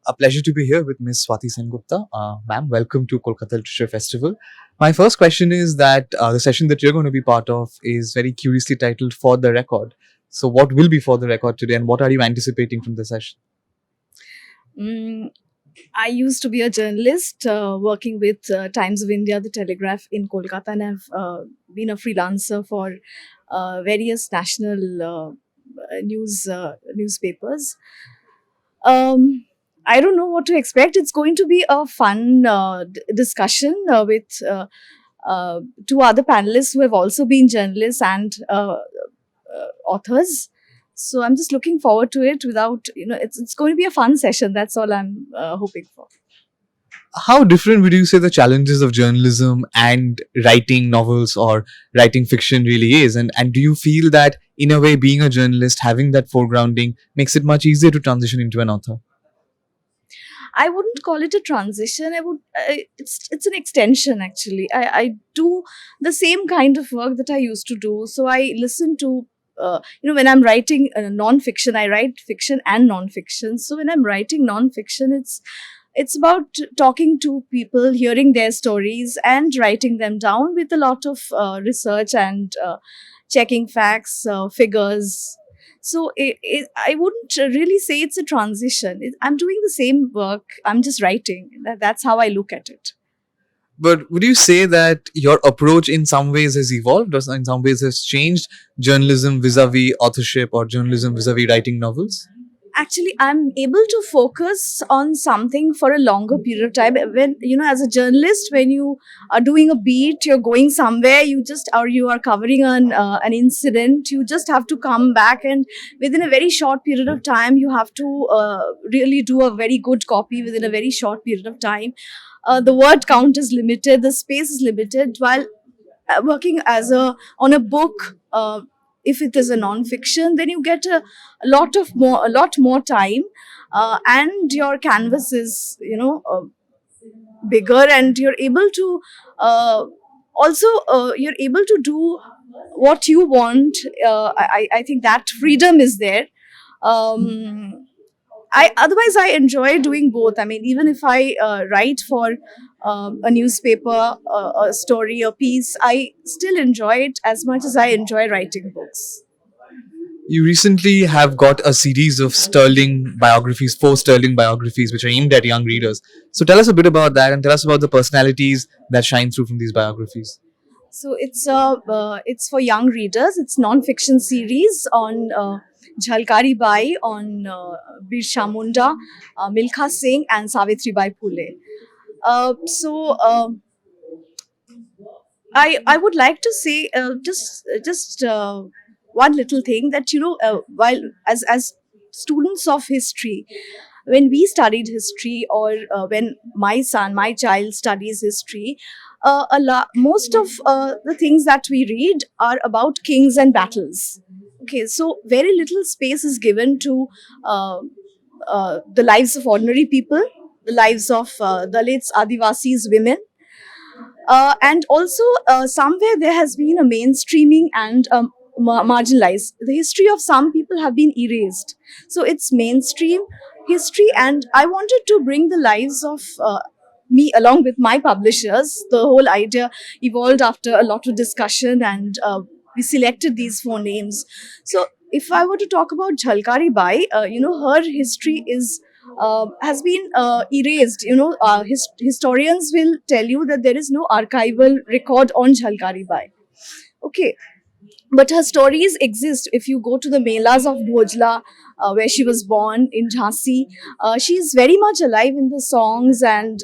a pleasure to be here with Ms. Swati Sengupta. Ma'am, welcome to Kolkata Literature Festival. My first question is that the session that you're going to be part of is very curiously titled For the Record. So, what will be for the record today, and what are you anticipating from the session? Mm, I used to be a journalist working with Times of India, The Telegraph in Kolkata, and I've been a freelancer for various national newspapers. Um, I don't know what to expect. It's going to be a fun discussion with two other panelists who have also been journalists and authors. So I'm just looking forward to it. It's going to be a fun session. That's all I'm hoping for. How different would you say the challenges of journalism and writing novels or writing fiction really is? And do you feel that, in a way, being a journalist, having that foregrounding, makes it much easier to transition into an author? I wouldn't call it a transition. It's an extension actually. I do the same kind of work that I used to do. So I listen to when I'm writing non-fiction, I write fiction and non-fiction. So when I'm writing non-fiction, it's about talking to people, hearing their stories, and writing them down with a lot of research and checking facts, figures. So I wouldn't really say it's a transition. I'm doing the same work. I'm just writing. That's how I look at it. But would you say that your approach in some ways has evolved or in some ways has changed journalism vis-a-vis authorship or journalism vis-a-vis writing novels? Actually, I'm able to focus on something for a longer period of time. When as a journalist, when you are doing a beat, you're going somewhere, you are covering an incident, you just have to come back, and within a very short period of time you have to really do a very good copy within a very short period of time. The word count is limited, the space is limited, while working as on a book, if it is a non-fiction, then you get a lot more time, and your canvas is bigger, and you're able to also you're able to do what you want. I think that freedom is there. I enjoy doing both. I mean, even if I write for a newspaper, a story, a piece, I still enjoy it as much as I enjoy writing books. You recently have got a series of Sterling biographies, four Sterling biographies, which are aimed at young readers. So tell us a bit about that and tell us about the personalities that shine through from these biographies. So it's for young readers. It's non-fiction series on Jhalkari Bai, on Birsa Munda, Milkha Singh, and Savitri Bai Phule. So I would like to say just one little thing, that while as students of history, when we studied history, or when my child studies history, most of the things that we read are about kings and battles. Okay, so very little space is given to the lives of ordinary people, the lives of Dalits, Adivasis, women, and also somewhere there has been a mainstreaming and marginalized. The history of some people have been erased. So it's mainstream history, and I wanted to bring the lives of me along with my publishers. The whole idea evolved after a lot of discussion, and we selected these four names. So if I were to talk about Jhalkari Bai, her history is has been erased. Historians will tell you that there is no archival record on Jhalkari Bai. Okay, but her stories exist. If you go to the melas of Bhojla, where she was born in Jhansi, she is very much alive in the songs, and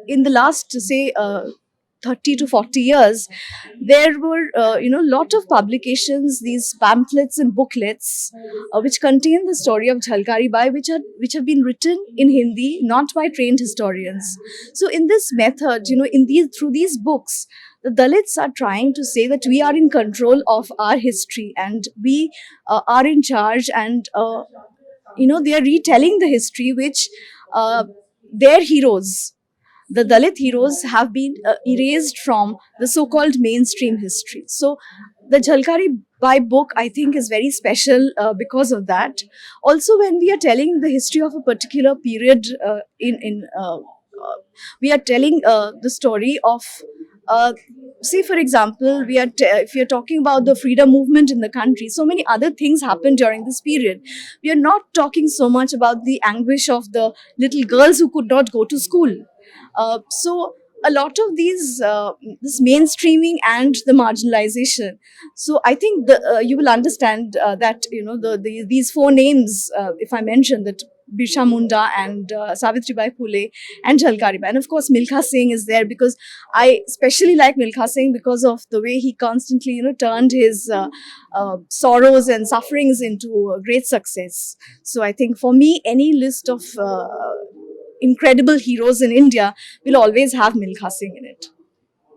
in the last, say, 30 to 40 years, there were lot of publications, these pamphlets and booklets, which contain the story of Jhalkari Bai, which have been written in Hindi, not by trained historians. So in this method, through these books, the Dalits are trying to say that we are in control of our history, and we are in charge, and they are retelling the history which their heroes, the Dalit heroes have been erased from the so-called mainstream history. So the Jhalkari Bai book, I think, is very special because of that. Also, when we are telling the history of a particular period we are telling the story of say for example if we are talking about the freedom movement in the country, so many other things happened during this period. We are not talking so much about the anguish of the little girls who could not go to school. So a lot of these this mainstreaming and the marginalization. So I think you will understand that these four names, if I mention that, Birsha Munda and Savitribai Phule and Jhalkari Bai. And of course, Milkha Singh is there because I especially like Milkha Singh because of the way he constantly, turned his sorrows and sufferings into great success. So I think for me, any list of incredible heroes in India will always have Milkha Singh in it.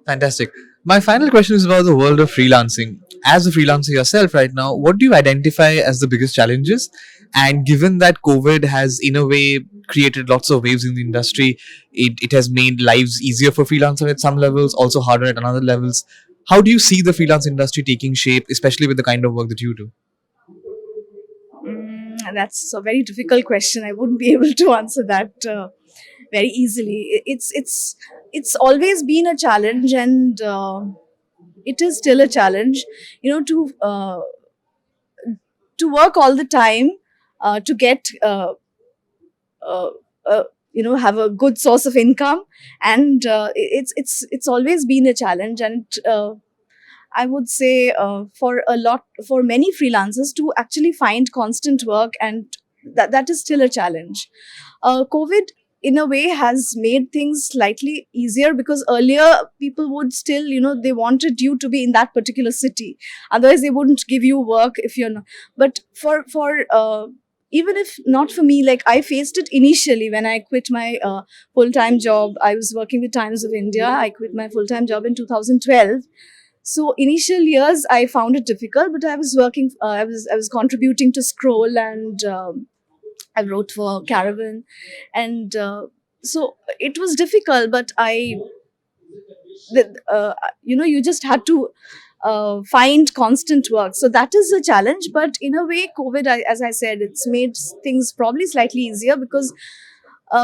Fantastic. My final question is about the world of freelancing. As a freelancer yourself right now, what do you identify as the biggest challenges? And given that COVID has, in a way, created lots of waves in the industry, it has made lives easier for freelancers at some levels, also harder at another levels. How do you see the freelance industry taking shape, especially with the kind of work that you do? That's a very difficult question. I wouldn't be able to answer that very easily. It's always been a challenge, and it is still a challenge. To work all the time, to get uh, have a good source of income, and it's always been a challenge. And I would say for many freelancers to actually find constant work, and that is still a challenge. COVID, in a way, has made things slightly easier because earlier people would still, they wanted you to be in that particular city. Otherwise, they wouldn't give you work if you're not. But for even if not for me, like I faced it initially when I quit my full-time job. I was working with Times of India. I quit my full-time job in 2012. So initial years I found it difficult, but I was working. I was contributing to Scroll, and I wrote for Caravan, and so it was difficult. But you just had to find constant work. So that is a challenge. But in a way, COVID, as I said, it's made things probably slightly easier because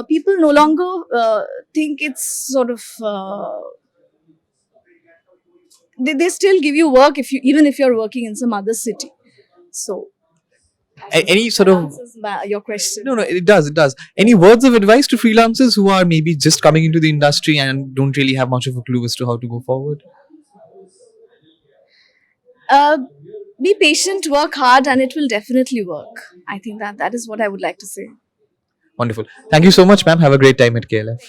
people no longer think it's sort of. They still give you work if you even if you're working in some other city. So I hope Any sort that of answers your question. no, no, it does, it does. Any words of advice to freelancers who are maybe just coming into the industry and don't really have much of a clue as to how to go forward? uh, be patient, work hard, and it will definitely work. I think that is what I would like to say. Wonderful. Thank you so much, ma'am. Have a great time at KLF.